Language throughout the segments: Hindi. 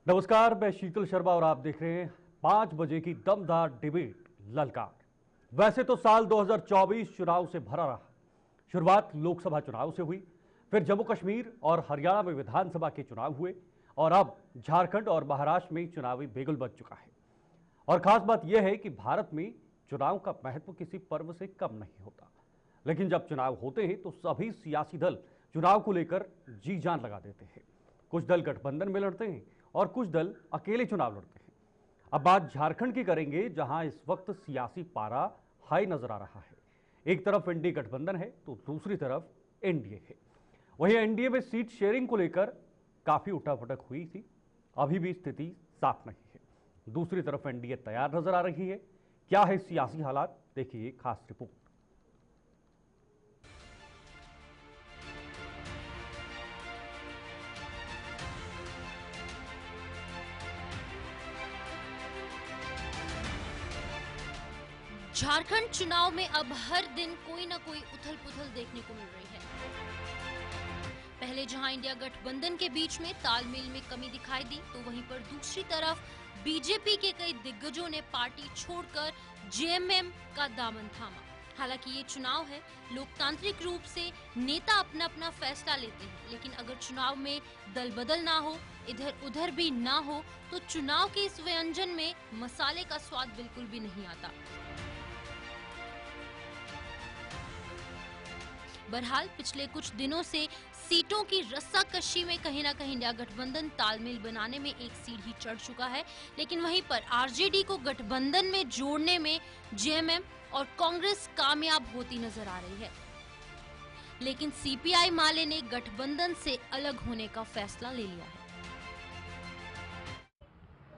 नमस्कार, मैं शीतल शर्मा और आप देख रहे हैं 5 बजे की दमदार डिबेट ललकार। वैसे तो साल 2024 चुनाव से भरा रहा। शुरुआत लोकसभा चुनाव से हुई, फिर जम्मू कश्मीर और हरियाणा में विधानसभा के चुनाव हुए और अब झारखंड और महाराष्ट्र में चुनावी बिगुल बज चुका है। और खास बात यह है कि भारत में चुनाव का महत्व किसी पर्व से कम नहीं होता, लेकिन जब चुनाव होते हैं तो सभी सियासी दल चुनाव को लेकर जी जान लगा देते हैं। कुछ दल गठबंधन में लड़ते हैं और कुछ दल अकेले चुनाव लड़ते हैं। अब बात झारखंड की करेंगे, जहां इस वक्त सियासी पारा हाई नजर आ रहा है। एक तरफ एनडीए गठबंधन है तो दूसरी तरफ एनडीए है। वहीं एनडीए में सीट शेयरिंग को लेकर काफी उठापटक हुई थी, अभी भी स्थिति साफ नहीं है। दूसरी तरफ एनडीए तैयार नजर आ रही है। क्या है सियासी हालात, देखिए खास रिपोर्ट। झारखंड चुनाव में अब हर दिन कोई ना कोई उथल पुथल देखने को मिल रही है। पहले जहां इंडिया गठबंधन के बीच में तालमेल में कमी दिखाई दी, तो वहीं पर दूसरी तरफ बीजेपी के कई दिग्गजों ने पार्टी छोड़कर जेएमएम का दामन थामा। हालांकि ये चुनाव है, लोकतांत्रिक रूप से नेता अपना अपना फैसला लेते हैं, लेकिन अगर चुनाव में दल बदल ना हो, इधर उधर भी ना हो, तो चुनाव के इस व्यंजन में मसाले का स्वाद बिल्कुल भी नहीं आता। बहरहाल पिछले कुछ दिनों से सीटों की रस्साकशी में कहीं ना कहीं इंडिया गठबंधन तालमेल बनाने में एक सीढ़ी चढ़ चुका है, लेकिन वहीं पर आरजेडी को गठबंधन में जोड़ने में जेएमएम और कांग्रेस कामयाब होती नजर आ रही है। लेकिन सीपीआई माले ने गठबंधन से अलग होने का फैसला ले लिया है।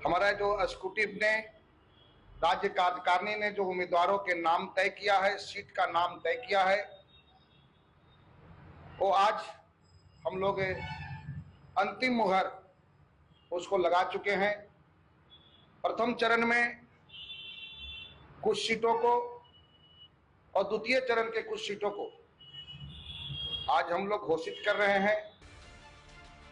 हमारा जो एग्जीक्यूटिव ने, राज्य कार्यकारिणी ने जो उम्मीदवारों के नाम तय किया है, सीट का नाम तय किया है, वो आज हम लोग अंतिम मुहर उसको लगा चुके हैं। प्रथम चरण में कुछ सीटों को और द्वितीय चरण के कुछ सीटों को आज हम लोग घोषित कर रहे हैं।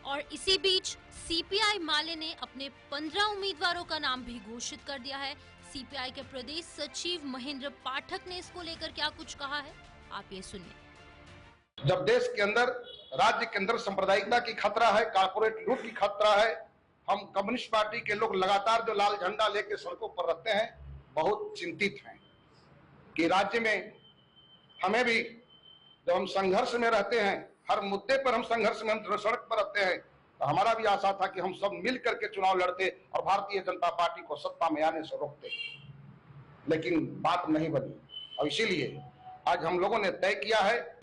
और इसी बीच सीपीआई माले ने अपने 15 उम्मीदवारों का नाम भी घोषित कर दिया है। सीपीआई के प्रदेश सचिव महेंद्र पाठक ने इसको लेकर क्या कुछ कहा है, आप ये सुनिए। जब देश के अंदर, राज्य के अंदर सांप्रदायिकता की खतरा है, कारपोरेट लूट की खतरा है, हम कम्युनिस्ट पार्टी के लोग लगातार जो लाल झंडा लेके सड़कों पर रहते हैं, बहुत चिंतित हैं कि राज्य में हमें भी, जब हम संघर्ष में रहते हैं, हर मुद्दे पर हम संघर्ष में, हम सड़क पर रहते हैं, तो हमारा भी आशा था कि हम सब मिल करके चुनाव लड़ते और भारतीय जनता पार्टी को सत्ता में आने से रोकते, लेकिन बात नहीं बनी। और इसीलिए आज हम लोगों ने तय किया है।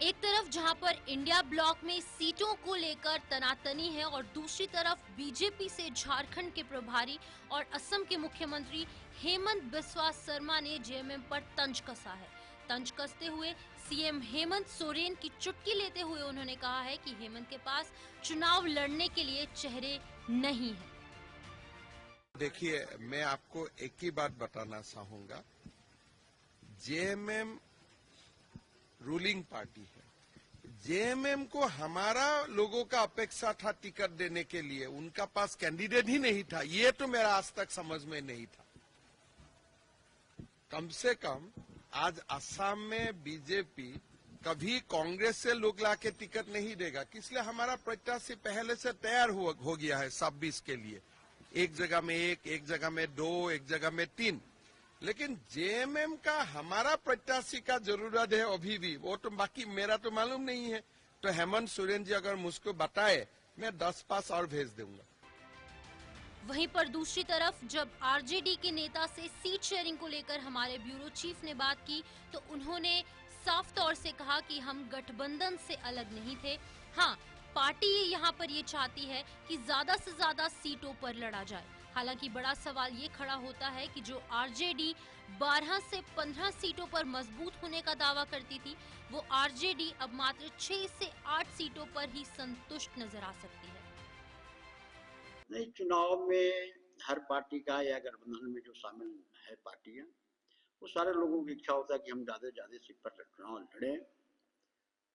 एक तरफ जहां पर इंडिया ब्लॉक में सीटों को लेकर तनातनी है और दूसरी तरफ बीजेपी से झारखंड के प्रभारी और असम के मुख्यमंत्री हेमंत बिस्वा शर्मा ने जेएमएम पर तंज कसा है। तंज कसते हुए सीएम हेमंत सोरेन की चुटकी लेते हुए उन्होंने कहा है कि हेमंत के पास चुनाव लड़ने के लिए चेहरे नहीं है। देखिए, मैं आपको एक ही बात बताना चाहूंगा, जेएमएम रूलिंग पार्टी है। जेएमएम को हमारा लोगों का अपेक्षा था टिकट देने के लिए, उनका पास कैंडिडेट ही नहीं था। ये तो मेरा आज तक समझ में नहीं था। कम से कम आज असम में बीजेपी कभी कांग्रेस से लोग लाके टिकट नहीं देगा, इसलिए हमारा प्रत्याशी पहले से तैयार हो गया है 26 के लिए। एक जगह में एक जगह में 2, एक जगह में 3। लेकिन जेएमएम का हमारा प्रत्याशी का जरूरत है अभी भी, वो तो बाकी मेरा तो मालूम नहीं है। तो हेमंत सोरेन जी अगर मुझको बताए, मैं 10 पास और भेज दूंगा। वहीं पर दूसरी तरफ जब आरजेडी के नेता से सीट शेयरिंग को लेकर हमारे ब्यूरो चीफ ने बात की, तो उन्होंने साफ तौर से कहा कि हम गठबंधन से अलग नहीं थे। हाँ, पार्टी यहाँ पर ये चाहती है कि ज्यादा से ज्यादा सीटों पर लड़ा जाए। हालांकि बड़ा सवाल ये खड़ा होता है कि जो आरजेडी 12 से 15 सीटों पर मजबूत होने का दावा करती थी, वो आरजेडी अब मात्र 6 से 8 सीटों पर ही संतुष्ट नजर आ सकती है। नहीं, चुनाव में हर पार्टी का या गठबंधन में जो शामिल है पार्टियां, वो सारे लोगों की इच्छा होता है कि हम ज्यादा से ज्यादा सीट पर चुनाव लड़ें।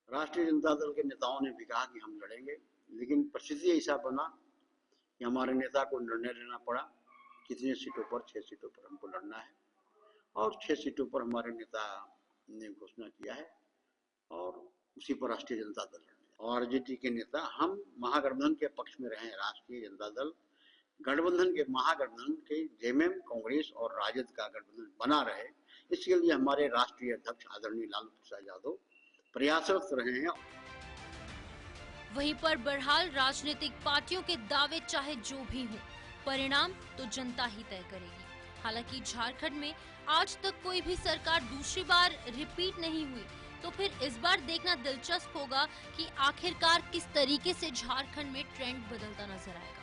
राष्ट्रीय जनता दल के नेताओं ने भी कहा कि हम लड़ेंगे, लेकिन परिस्थिति ऐसा बना कि हमारे नेता को निर्णय लेना पड़ा कितनी सीटों पर, 6 सीटों पर हमको लड़ना है और 6 सीटों पर हमारे नेता ने घोषणा किया है और उसी पर राष्ट्रीय जनता दल और आरजेडी के नेता हम महागठबंधन के पक्ष में रहे। राष्ट्रीय जनता दल गठबंधन के, महागठबंधन के जेएमएम, कांग्रेस और राजद का गठबंधन बना रहे, इसके लिए हमारे राष्ट्रीय अध्यक्ष आदरणीय लालू प्रसाद यादव प्रयासरत रहे हैं। वहीं पर बहरहाल राजनीतिक पार्टियों के दावे चाहे जो भी हो, परिणाम तो जनता ही तय करेगी। हालांकि झारखंड में आज तक कोई भी सरकार दूसरी बार रिपीट नहीं हुई, तो फिर इस बार देखना दिलचस्प होगा कि आखिरकार किस तरीके से झारखंड में ट्रेंड बदलता नजर आएगा।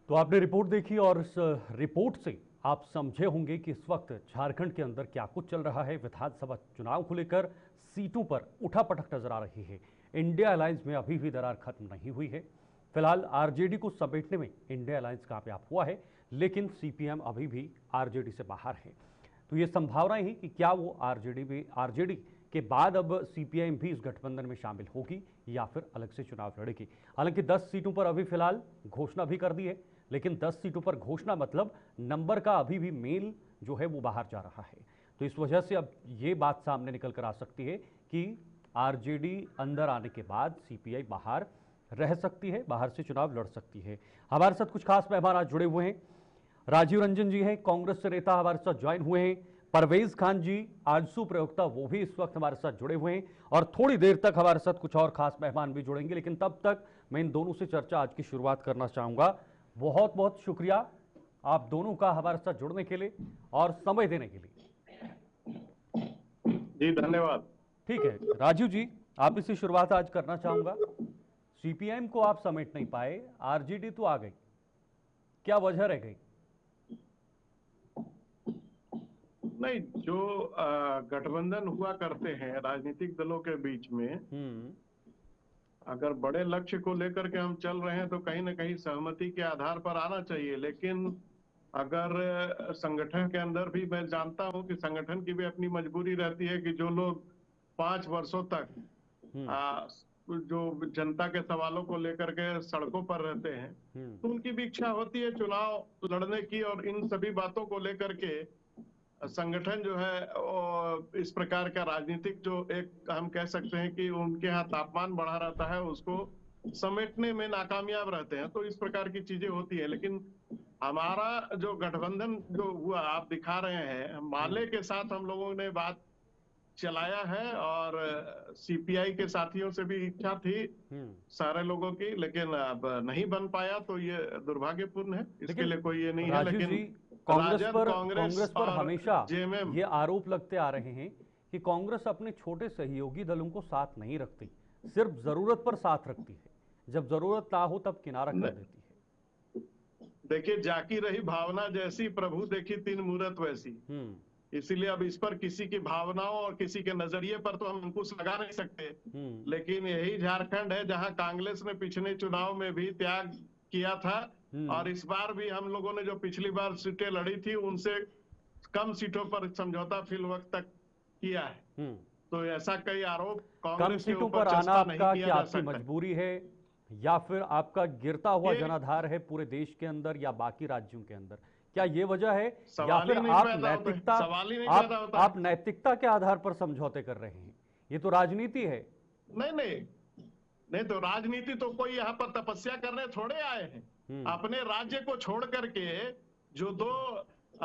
तो आपने रिपोर्ट देखी और इस रिपोर्ट से आप समझे होंगे कि इस वक्त झारखंड के अंदर क्या कुछ चल रहा है। विधानसभा चुनाव को लेकर सीटों पर उठापटक नजर आ रही है। इंडिया अलायंस में अभी भी दरार खत्म नहीं हुई है। फिलहाल आरजेडी को समेटने में इंडिया अलायंस कामयाब हुआ है, लेकिन सीपीएम अभी भी आरजेडी से बाहर है। तो ये संभावना है कि क्या वो आरजेडी के बाद अब सीपीआईएम भी इस गठबंधन में शामिल होगी या फिर अलग से चुनाव लड़ेगी। हालांकि 10 सीटों पर अभी फिलहाल घोषणा भी कर दी है, लेकिन 10 सीटों पर घोषणा मतलब नंबर का अभी भी मेल जो है वो बाहर जा रहा है। तो इस वजह से अब ये बात सामने निकल कर आ सकती है कि आरजेडी अंदर आने के बाद सीपीआई बाहर रह सकती है, बाहर से चुनाव लड़ सकती है। हमारे साथ कुछ खास मेहमान आज जुड़े हुए हैं। राजीव रंजन जी हैं, कांग्रेस से नेता, हमारे साथ ज्वाइन हुए हैं। परवेज खान जी, आजसू प्रवक्ता, वो भी इस वक्त हमारे साथ जुड़े हुए हैं। और थोड़ी देर तक हमारे साथ कुछ और खास मेहमान भी जुड़ेंगे, लेकिन तब तक मैं इन दोनों से चर्चा आज की शुरुआत करना चाहूंगा। बहुत बहुत शुक्रिया आप दोनों का हमारे साथ जुड़ने के लिए और समय देने के लिए। जी धन्यवाद। ठीक है राजीव जी, आप इससे शुरुआत आज करना चाहूंगा। सीपीआईएम को आप समेट नहीं पाए, आरजेडी तो आ गई, क्या वजह रह गई? नहीं, जो गठबंधन हुआ करते हैं राजनीतिक दलों के बीच में, अगर बड़े लक्ष्य को लेकर के हम चल रहे हैं तो कहीं ना कहीं सहमति के आधार पर आना चाहिए। लेकिन अगर संगठन के अंदर भी, मैं जानता हूं कि संगठन की भी अपनी मजबूरी रहती है कि जो लोग 5 वर्षों तक जो जनता के सवालों को लेकर के सड़कों पर रहते हैं, तो उनकी भी इच्छा होती है चुनाव लड़ने की। और इन सभी बातों को लेकर के संगठन जो है इस प्रकार का राजनीतिक जो एक हम कह सकते हैं कि उनके यहाँ तापमान बढ़ा रहता है, उसको समेटने में नाकामयाब रहते हैं। तो इस प्रकार की चीजें होती है। लेकिन हमारा जो गठबंधन जो हुआ आप दिखा रहे हैं, माले के साथ हम लोगों ने बात चलाया है और सीपीआई के साथियों से भी इच्छा थी सारे लोगों की, लेकिन अब नहीं बन पाया। तो ये दुर्भाग्यपूर्ण है, इसके लिए कोई ये नहीं है। लेकिन कांग्रेस पर हमेशा ये आरोप लगते आ रहे हैं कि कांग्रेस अपने छोटे सहयोगी दलों को साथ नहीं रखती, सिर्फ जरूरत पर साथ रखती है, जब जरूरत ना हो तब किनारा कर देती है। देखिए, जाकी रही भावना जैसी, प्रभु देखी 3 मूरत वैसी। इसीलिए अब इस पर किसी की भावनाओं और किसी के नजरिए पर तो हम अंकुश लगा नहीं सकते। लेकिन यही झारखंड है जहां कांग्रेस ने पिछले चुनाव में भी त्याग किया था और इस बार भी हम लोगों ने जो पिछली बार सीटें लड़ी थी उनसे कम सीटों पर समझौता फिल वक्त तक किया है। तो ऐसा कई आरोप कांग्रेस के ऊपर आना आपका क्या आपकी मजबूरी है या फिर आपका गिरता हुआ जनाधार है पूरे देश के अंदर या बाकी राज्यों के अंदर? क्या ये वजह है या फिर आप नैतिकता के आधार पर समझौते कर रहे हैं? ये तो राजनीति है। नहीं तो राजनीति तो कोई यहाँ पर तपस्या करने थोड़े आए हैं। अपने राज्य को छोड़ करके जो 2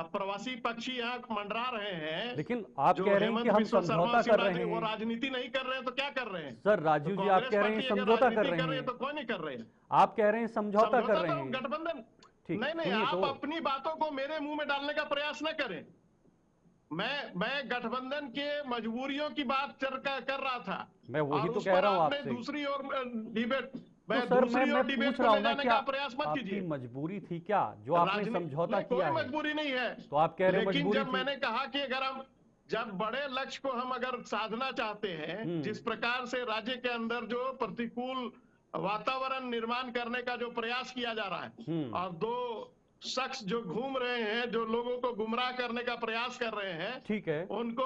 प्रवासी पक्षी यहाँ मंडरा रहे हैं, लेकिन आप कह रहे हैं कि हम समझौता कर रहे हैं, वो राजनीति नहीं कर रहे हैं तो क्या कर रहे हैं? सर राजीव जी, आप कह रहे हैं समझौता कर रहे हैं तो कौन नहीं कर रहे हैं? आप कह रहे हैं समझौता कर रहे हैं, गठबंधन नहीं, आप अपनी बातों को मेरे मुंह में डालने का प्रयास न करें। मैं गठबंधन के मजबूरियों की बात कर रहा था। मैं वही तो कह रहा हूँ आपसे। दूसरी ओर डिबेट पूछ रहा हूँ ना, क्या आपकी मजबूरी थी क्या जो आपने समझौता किया है? मजबूरी नहीं है। तो आप कह रहे हैं लेकिन जब मैंने कहा कि जब बड़े लक्ष्य को हम अगर साधना चाहते हैं, जिस प्रकार से राज्य के अंदर जो प्रतिकूल वातावरण निर्माण करने का जो प्रयास किया जा रहा है और 2 शख्स जो घूम रहे हैं, जो लोगों को गुमराह करने का प्रयास कर रहे हैं, ठीक है। उनको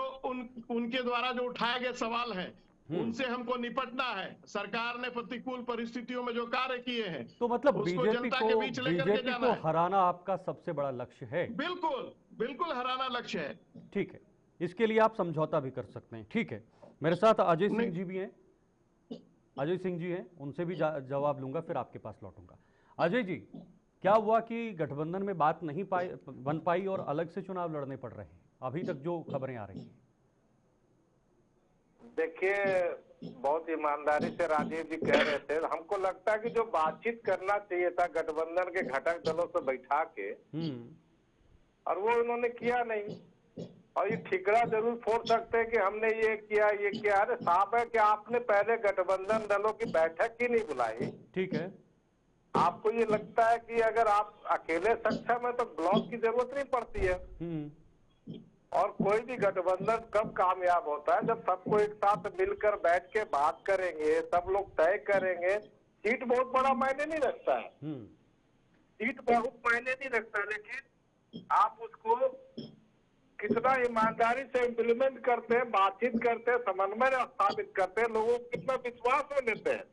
उनके द्वारा जो उठाए गए सवाल हैं, उनसे हमको निपटना है। सरकार ने प्रतिकूल परिस्थितियों में जो कार्य किए हैं, तो मतलब उसको जनता के बीच लेकर के जाना है। हराना आपका सबसे बड़ा लक्ष्य है? बिल्कुल बिल्कुल हराना लक्ष्य है। ठीक है, इसके लिए आप समझौता भी कर सकते हैं। ठीक है, मेरे साथ अजय सिंह जी भी हैं। अजय सिंह जी हैं, उनसे भी जवाब लूंगा, फिर आपके पास लौटूंगा। अजय जी, क्या हुआ कि गठबंधन में बात नहीं बन पाई और अलग से चुनाव लड़ने पड़ रहे हैं, अभी तक जो खबरें आ रही हैं? देखिए, बहुत ईमानदारी से राजीव जी कह रहे थे, हमको लगता है कि जो बातचीत करना चाहिए था गठबंधन के घटक दलों से बैठा के, और वो उन्होंने किया नहीं। और ये ठिकरा जरूर फोड़ सकते हैं कि हमने ये किया। अरे साहब है कि आपने पहले गठबंधन दलों की बैठक ही नहीं बुलाई। ठीक है। आपको ये लगता है कि अगर आप अकेले सक्षम है तो ब्लॉक की जरूरत नहीं पड़ती है। और कोई भी गठबंधन कब कामयाब होता है? जब सबको एक साथ मिलकर बैठ के बात करेंगे, सब लोग तय करेंगे। सीट बहुत बड़ा मायने नहीं रखता है, सीट बहुत मायने नहीं रखता, लेकिन आप उसको कितना ईमानदारी से इम्प्लीमेंट करते हैं, बातचीत करते हैं, समन्वय स्थापित करते हैं, लोगों को कितना विश्वास में लेते हैं।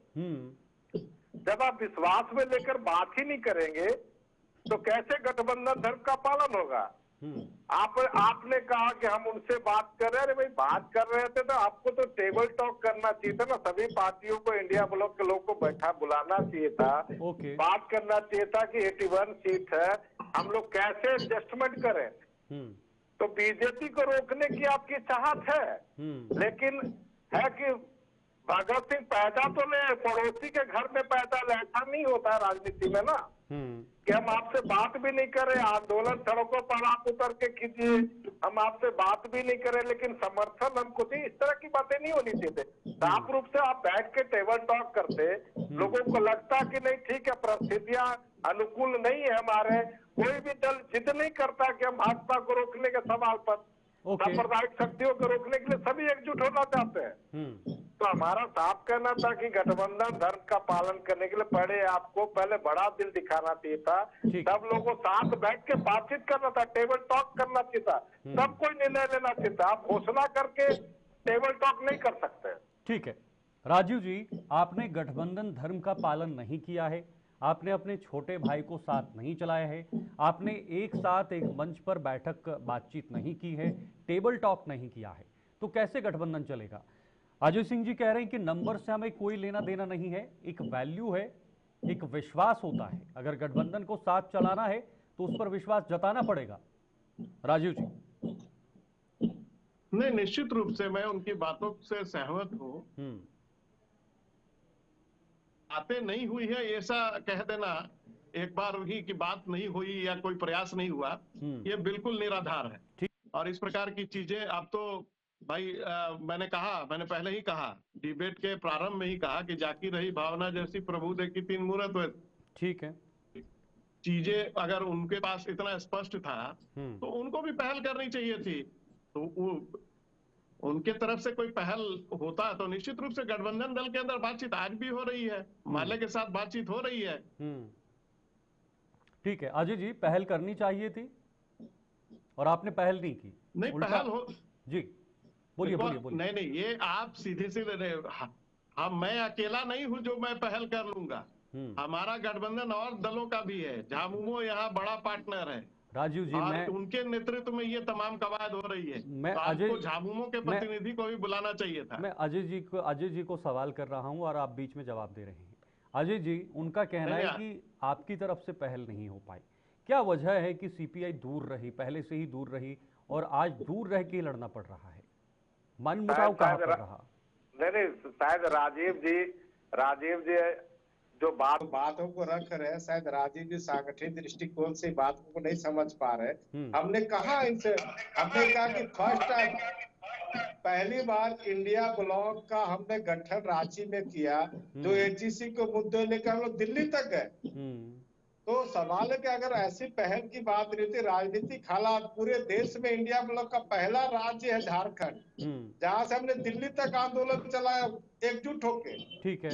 जब आप विश्वास में लेकर बात ही नहीं करेंगे तो कैसे गठबंधन धर्म का पालन होगा? आपने कहा कि हम उनसे बात कर रहे हैं। अरे भाई, बात कर रहे थे तो आपको तो टेबल टॉक करना चाहिए था ना। सभी पार्टियों को, इंडिया ब्लॉक के लोगों को बुलाना चाहिए था। बात करना चाहिए था कि 81 सीट है, हम लोग कैसे एडजस्टमेंट करें। तो बीजेपी को रोकने की आपकी चाहत है, लेकिन है कि भगत सिंह पैदा तो नहीं, पड़ोसी के घर में पैदा, ऐसा नहीं होता है राजनीति में ना कि हम आपसे बात भी नहीं करें, आंदोलन सड़कों पर आप उतर के कीजिए, हम आपसे बात भी नहीं करें, लेकिन समर्थन हमको चाहिए। इस तरह की बातें नहीं होनी चाहिए। साफ रूप से आप बैठ के टेबल टॉक करते, लोगों को लगता कि नहीं ठीक है, परिस्थितियां अनुकूल नहीं है हमारे, कोई भी दल जिद नहीं करता कि हम भाजपा को रोकने के सवाल पर, सांप्रदायिक शक्तियों को रोकने के लिए सभी एकजुट होना चाहते हैं। तो हमारा साफ कहना था कि गठबंधन धर्म का पालन करने के लिए पहले बड़ा दिल दिखाना चाहिए था। सब लोगों साथ बैठ के बातचीत करना था, टेबल टॉक करना चाहिए था, सब कोई निर्णय लेना चाहिए था। आप घोषणा करके टेबल टॉक नहीं कर सकते। ठीक है राजीव जी, आपने गठबंधन धर्म का पालन नहीं किया है, आपने अपने छोटे भाई को साथ नहीं चलाया है, आपने एक साथ एक मंच पर बैठक बातचीत नहीं की है, टेबल टॉक नहीं किया है, तो कैसे गठबंधन चलेगा? अजय सिंह जी कह रहे हैं कि नंबर से हमें कोई लेना देना नहीं है, एक वैल्यू है, एक विश्वास होता है। अगर गठबंधन को साथ चलाना है तो उस पर विश्वास जताना पड़ेगा। राजीव जी। नहीं, निश्चित रूप से मैं उनकी बातों से सहमत हूँ। बातें नहीं हुई है ऐसा कह देना एक बार ही कि बात नहीं हुई या कोई प्रयास नहीं हुआ, ये बिल्कुल निराधार है। और इस प्रकार की चीजें अब तो भाई मैंने पहले ही कहा, डिबेट के प्रारंभ में ही कहा कि जाकी रही भावना जैसी प्रभु देखी तीन मूरत हुए। ठीक है, चीजें अगर उनके पास इतना स्पष्ट था तो उनको भी पहल करनी चाहिए थी। तो उनके तरफ से कोई पहल होता तो निश्चित रूप से गठबंधन दल के अंदर बातचीत आज भी हो रही है, माले के साथ बातचीत हो रही है। ठीक है अजय जी, पहल करनी चाहिए थी और आपने पहल नहीं की। नहीं, पहल हो जी, बोलिए। नहीं, ये आप सीधे मैं अकेला नहीं हूं जो मैं पहल कर लूंगा। हमारा गठबंधन और दलों का भी है, झामुमो यहाँ बड़ा पार्टनर है। राजीव जी, मैं उनके नेतृत्व में ये तमाम कवायद हो रही है। मैं तो आपको झामुमो के प्रतिनिधि को भी बुलाना चाहिए था। मैं अजय जी को सवाल कर रहा हूं और आप बीच में जवाब दे रहे हैं। अजय जी, उनका कहना है कि आपकी तरफ से पहल नहीं हो पाई। क्या वजह है कि सीपीआई दूर रही, पहले से ही दूर रही और आज दूर रह के लड़ना पड़ रहा है? मनमुटाव कहाँ पर रहा? नहीं, शायद राजीव जी जो बातों को रख रहे हैं, शायद राजीव जी सांगठनिक दृष्टिकोण से बातों को नहीं समझ पा रहे। हमने कहा इनसे, हमने कहा कि फर्स्ट टाइम, पहली बार इंडिया ब्लॉक का हमने गठन रांची में किया, जो एचईसी के मुद्दे लेकर हम लोग दिल्ली तक गए। तो सवाल है कि अगर ऐसी पहल की बात रहती, राजनीतिक हालात, पूरे देश में इंडिया ब्लॉक का पहला राज्य है झारखंड, जहां से हमने दिल्ली तक आंदोलन चलाया एकजुट होके। ठीक है,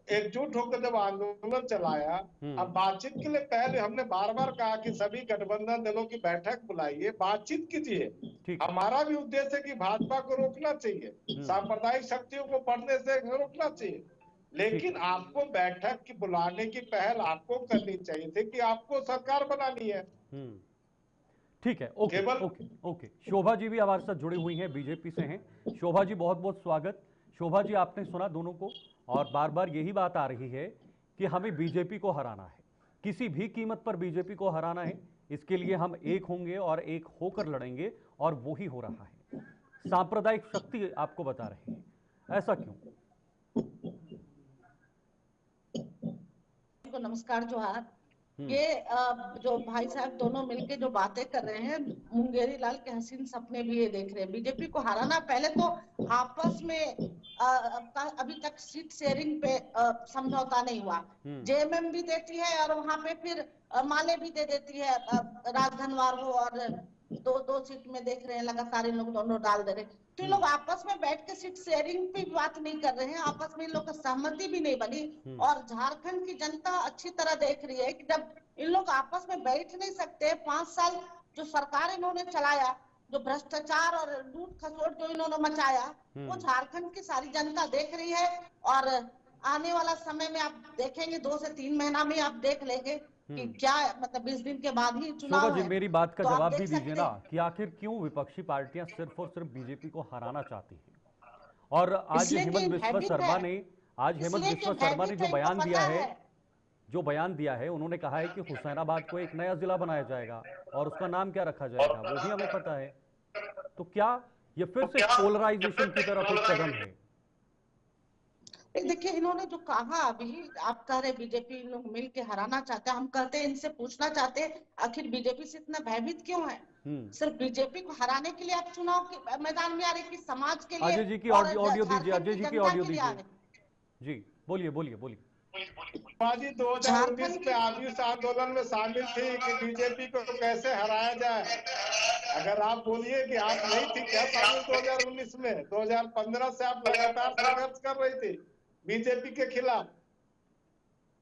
एकजुट होकर जब आंदोलन चलाया, अब बातचीत के लिए पहले हमने बार बार कहा कि सभी गठबंधन दलों की बैठक बुलाइए, बातचीत कीजिए। हमारा भी उद्देश्य है कि भाजपा को रोकना चाहिए, सांप्रदायिक शक्तियों को बढ़ने से रोकना चाहिए, लेकिन आपको बैठक की बुलाने की पहल आपको करनी चाहिए थी कि आपको सरकार बनानी है। ठीक है, okay okay okay. Shobha ji भी हमारे साथ जुड़ी हुई हैं, बीजेपी से हैं। शोभा जी बहुत बहुत स्वागत। शोभा जी, आपने सुना दोनों को, और बार बार यही बात आ रही है कि हमें बीजेपी को हराना है, किसी भी कीमत पर बीजेपी को हराना है, इसके लिए हम एक होंगे और एक होकर लड़ेंगे, और वो ही हो रहा है। सांप्रदायिक शक्ति आपको बता रही है, ऐसा क्यों? नमस्कार जोहार। ये जो भाई साहब दोनों मिलके जो बातें कर रहे हैं, मुंगेरी लाल के हसीन सपने भी ये देख रहे हैं। बीजेपी को हराना, पहले तो आपस में अभी तक सीट शेयरिंग पे समझौता नहीं हुआ। जेएमएम भी देती है और वहां पे फिर माले भी दे देती है, राजधनवार हो, और दो सीट में देख रहे हैं लगातार इन लोग दोनों डाल दे रहे हैं। तो ये लोग आपस में बैठ के सीट शेयरिंग पे बात नहीं कर रहे हैं, आपस में इन लोग की सहमति भी नहीं बनी। और झारखंड की जनता अच्छी तरह देख रही है कि जब इन लोग आपस में बैठ नहीं सकते, 5 साल जो सरकार इन्होंने चलाया, जो भ्रष्टाचार और लूट खसोट जो इन्होंने मचाया, वो झारखंड की सारी जनता देख रही है। और आने वाला समय में आप देखेंगे, 2 से 3 महीना में आप देख लेंगे कि क्या, मतलब 20 दिन के बाद ही चुनाव है। मेरी बात का तो जवाब भी दीजिए ना कि आखिर क्यों विपक्षी पार्टियां सिर्फ और सिर्फ बीजेपी को हराना चाहती हैं? और आज हेमंत बिस्वा शर्मा ने जो बयान दिया है, उन्होंने कहा है कि हुसैनाबाद को एक नया जिला बनाया जाएगा, और उसका नाम क्या रखा जाएगा वो भी हमें पता है। तो क्या ये फिर से पोलराइजेशन की तरफ एक कदम है? देखिए, इन्होंने जो कहा, अभी आप कह रहे बीजेपी लोग मिल के हराना चाहते हैं, हम कहते हैं, इनसे पूछना चाहते हैं, आखिर बीजेपी से इतना भयभीत क्यों है? सिर्फ बीजेपी को हराने के लिए आप चुनाव के मैदान में आ रहे, कि समाज के लिए? अजय जी की ऑडियो दीजिए, अजय जी की ऑडियो दीजिए। जी बोलिए बोलिए बोलिए। 2019 में आप इस आंदोलन में शामिल थी कि बीजेपी को कैसे हराया जाए। अगर आप बोलिए कि आप नहीं थी क्या शामिल 2019 में? 2015 से आप लगातार संघर्ष कर रही थी बीजेपी के खिलाफ,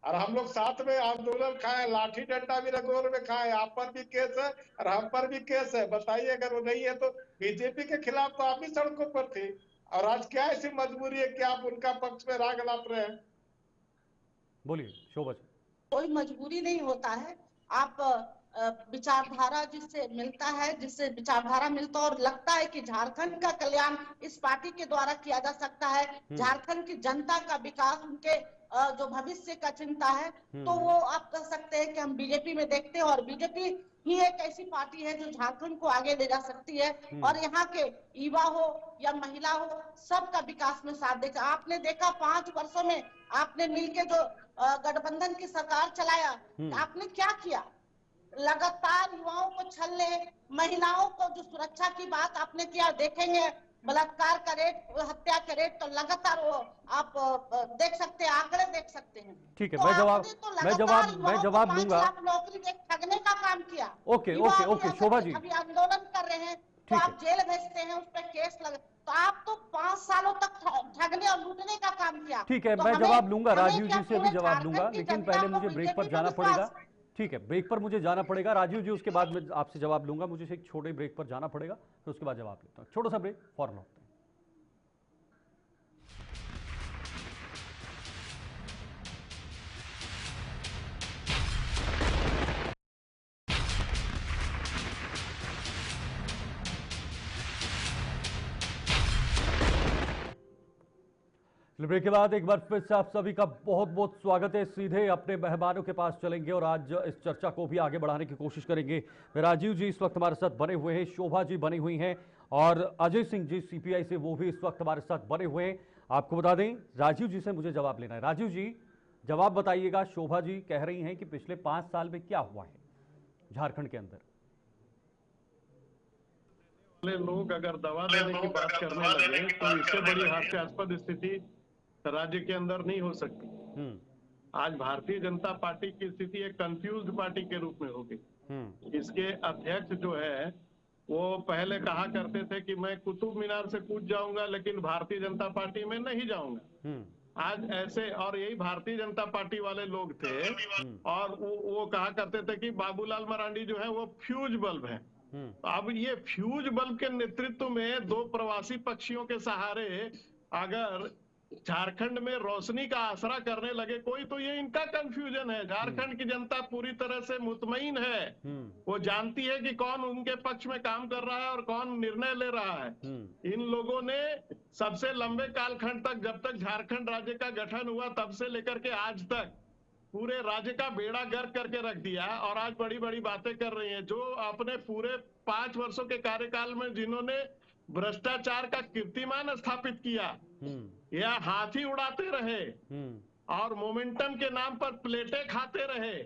और हम लोग साथ में आंदोलन खाए, लाठी डंडा भी रगोर में खाए। आप पर भी केस है और हम पर भी केस है। बताइए, अगर वो नहीं है तो बीजेपी के खिलाफ तो आप ही सड़कों पर थे, और आज क्या ऐसी मजबूरी है कि आप उनका पक्ष में राग लाप रहे हैं? बोलिए शोभा। कोई मजबूरी नहीं होता है। आप विचारधारा जिससे मिलता है, जिससे विचारधारा मिलता है और लगता है कि झारखंड का कल्याण इस पार्टी के द्वारा किया जा सकता है, झारखंड की जनता का विकास, उनके जो भविष्य का चिंता है, तो वो आप कह सकते हैं कि हम बीजेपी में देखते हैं। और बीजेपी ही एक ऐसी पार्टी है जो झारखंड को आगे ले जा सकती है, और यहाँ के युवा हो या महिला हो, सबका विकास में साथ देगा। आपने देखा 5 वर्षों में आपने मिलके जो गठबंधन की सरकार चलाया, आपने क्या किया? लगातार युवाओं को छलने, महिलाओं को जो सुरक्षा की बात आपने किया, देखेंगे बलात्कार का रेट, हत्या का रेट, तो लगातार वो आप देख सकते हैं, आंकड़े देख सकते हैं। ठीक है, तो मैं जवाब दूंगा। नौकरी ठगने का काम किया। Okay okay okay Shobha ji, अभी आंदोलन कर रहे हैं तो आप जेल भेजते हैं, उस पर केस लगे, तो आप तो 5 सालों तक ठगने और लूटने का काम किया। ठीक है, मैं जवाब लूंगा, राजीव जी से भी जवाब लूंगा, लेकिन पहले मुझे ब्रेक पर जाना पड़ेगा। ठीक है, ब्रेक पर मुझे जाना पड़ेगा राजीव जी, उसके बाद मैं आपसे जवाब लूंगा। मुझे एक छोटे ब्रेक पर जाना पड़ेगा, फिर उसके बाद जवाब लेता हूँ। छोटा सा ब्रेक, फौरन लौटते हैं। ब्रेक के बाद एक बार फिर से आप सभी का बहुत बहुत स्वागत है। सीधे अपने मेहमानों के पास चलेंगे और आज इस चर्चा को भी आगे बढ़ाने की कोशिश करेंगे। राजीव जी इस वक्त हमारे साथ बने हुए हैं, शोभा जी बनी हुई हैं, और अजय सिंह जी सीपीआई से, वो भी इस वक्त हमारे साथ बने हुए हैं। आपको बता दें, राजीव जी से मुझे जवाब लेना है। राजीव जी जवाब बताइएगा। शोभा जी कह रही हैं कि पिछले 5 साल में क्या हुआ है झारखंड के अंदर। लोग अगर दवा देने की बात करने लगे तो इससे बड़ी हास्यास्पद स्थिति राज्य के अंदर नहीं हो सकती। आज भारतीय जनता पार्टी की स्थिति एक कंफ्यूज्ड पार्टी के रूप में होगी। इसके अध्यक्ष जो है वो पहले कहा करते थे कि मैं कुतुब मीनार से कूद जाऊंगा, लेकिन भारतीय जनता पार्टी में नहीं जाऊंगा। आज ऐसे, और यही भारतीय जनता पार्टी वाले लोग थे, और वो कहा करते थे कि बाबूलाल मरांडी जो है वो फ्यूज बल्ब है। अब ये फ्यूज बल्ब के नेतृत्व में 2 प्रवासी पक्षियों के सहारे अगर झारखंड में रोशनी का आसरा करने लगे कोई, तो ये इनका कंफ्यूजन है। झारखंड की जनता पूरी तरह से मुतमईन है, वो जानती है कि कौन उनके पक्ष में काम कर रहा है और कौन निर्णय ले रहा है। इन लोगों ने सबसे लंबे कालखंड तक, जब तक झारखंड राज्य का गठन हुआ तब से लेकर के आज तक पूरे राज्य का बेड़ा गर्क करके रख दिया, और आज बड़ी बड़ी बातें कर रही हैं। जो अपने पूरे 5 वर्षों के कार्यकाल में जिन्होंने भ्रष्टाचार का कीर्तिमान स्थापित किया, या हाथी उड़ाते रहे और मोमेंटम के नाम पर प्लेटें खाते रहे,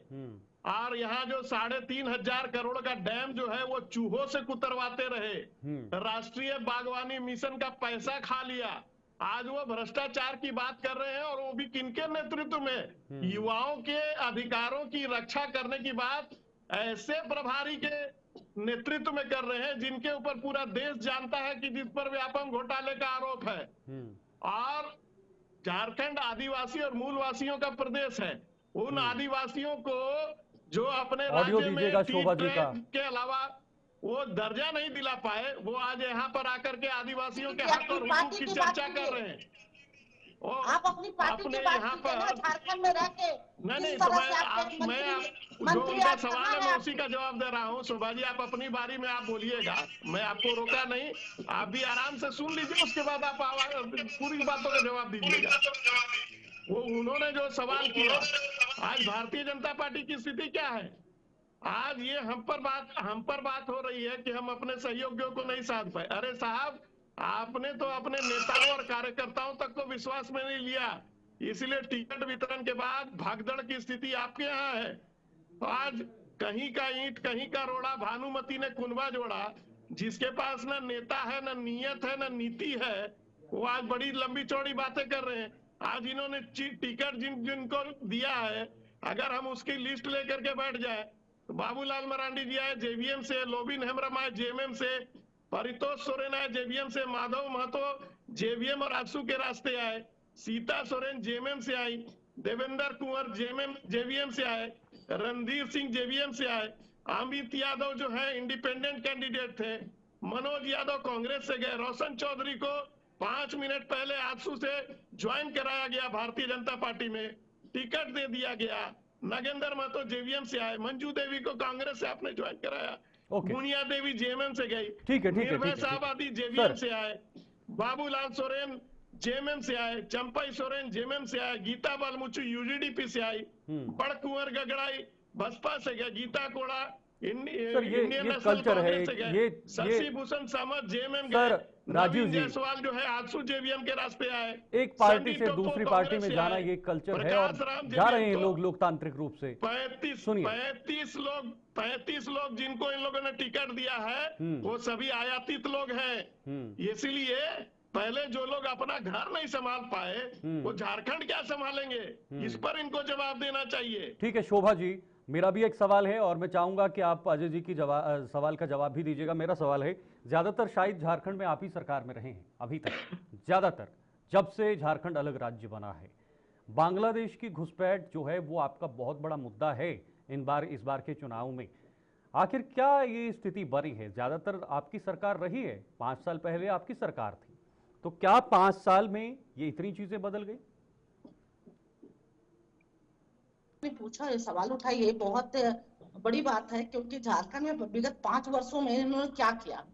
और यहाँ जो 3,500 करोड़ का डैम जो है वो चूहों से कुतरवाते रहे, राष्ट्रीय बागवानी मिशन का पैसा खा लिया, आज वो भ्रष्टाचार की बात कर रहे हैं, और वो भी किनके नेतृत्व में? युवाओं के अधिकारों की रक्षा करने की बात ऐसे प्रभारी के नेतृत्व में कर रहे हैं जिनके ऊपर पूरा देश जानता है कि जिस पर व्यापम घोटाले का आरोप है। और झारखंड आदिवासी और मूलवासियों का प्रदेश है। उन आदिवासियों को जो अपने राज्य में के अलावा वो दर्जा नहीं दिला पाए, वो आज यहाँ पर आकर के आदिवासियों के हक और हुकूक की चर्चा कर रहे हैं। आप अपनी पार्टी की बात कीजिए ना, झारखंड में रह के नहीं, तो मैं जो उनका सवाल है मैं उसी का जवाब दे रहा हूँ। शोभा जी, आप अपनी बारी में आप बोलिएगा, मैं आपको रोका नहीं, आप भी आराम से सुन लीजिए, उसके बाद आप पूरी बातों का जवाब दीजिएगा। वो उन्होंने जो सवाल किया, आज भारतीय जनता पार्टी की स्थिति क्या है? आज ये हम पर बात हो रही है कि हम अपने सहयोगियों को नहीं साध पाए। अरे साहब, आपने तो अपने नेताओं और कार्यकर्ताओं तक को विश्वास में नहीं लिया, इसलिए टिकट वितरण के बाद भागदड़ की स्थिति आपके यहाँ है। तो आज कहीं का ईंट कहीं का रोड़ा, भानुमति ने कुनबा जोड़ा। जिसके पास न नेता है, न नीयत है, न नीति है, वो आज बड़ी लंबी चौड़ी बातें कर रहे हैं। आज इन्होंने टिकट जिनको दिया है, अगर हम उसकी लिस्ट लेकर के बैठ जाए तो बाबूलाल मरांडी जी आए जेवीएम से, लोबिन हेम्ब्रम आए जेएमएम से, परितोष सोरेन आए जेवीएम से, माधव महतो जेवीएम और आजसू के रास्ते आए, सीता सोरेन जेएमएम से आई, देवेंद्र कुंवर जेवीएम से आए, रणधीर सिंह जेवीएम से आए, अमित यादव जो है इंडिपेंडेंट कैंडिडेट थे, मनोज यादव कांग्रेस से गए, रोशन चौधरी को 5 मिनट पहले आजसू से ज्वाइन कराया गया भारतीय जनता पार्टी में, टिकट दे दिया गया, नागेंद्र महतो जेवीएम से आए, मंजू देवी को कांग्रेस से आपने ज्वाइन कराया, मुनिया देवी जेएमएम से गई, निर्भय साहबादी जेवीएम से आए, बाबूलाल सोरेन जेएमएम से आए, चंपई सोरेन जेएमएम से आए, गीता बालमुचु यूजीडीपी से आई, बड़ कुंवर गगड़ाई बसपा से गया, गीता कोड़ा इंडियन नेशनल कांग्रेस से गए, शशि भूषण सामंत जेएमएम गए, राजीव जी सवाल जो है आजसू जेवीएम के रास्ते आए। एक पार्टी से दूसरी पार्टी में जाना ये कल्चर है और जा रहे हैं लोग लोकतांत्रिक रूप से। 35 लोग जिनको इन लोगों ने टिकट दिया है वो सभी आयातित लोग हैं। इसीलिए पहले जो लोग अपना घर नहीं संभाल पाए वो झारखंड क्या संभालेंगे, इस पर इनको जवाब देना चाहिए। ठीक है शोभा जी, मेरा भी एक सवाल है और मैं चाहूंगा कि आप अजय जी की सवाल का जवाब भी दीजिएगा। मेरा सवाल है, ज्यादातर शायद झारखंड में आप ही सरकार में रहे हैं अभी तक, ज्यादातर जब से झारखंड अलग राज्य बना है। बांग्लादेश की घुसपैठ जो है वो आपका बहुत बड़ा मुद्दा है इस बार के चुनाव में। आखिर क्या ये स्थिति बनी है? ज्यादातर आपकी सरकार रही है, 5 साल पहले आपकी सरकार थी, तो क्या 5 साल में ये इतनी चीजें बदल गई? पूछा, ये सवाल उठाई, ये बहुत बड़ी बात है, क्योंकि झारखंड में विगत 5 वर्षों में इन्होंने क्या किया?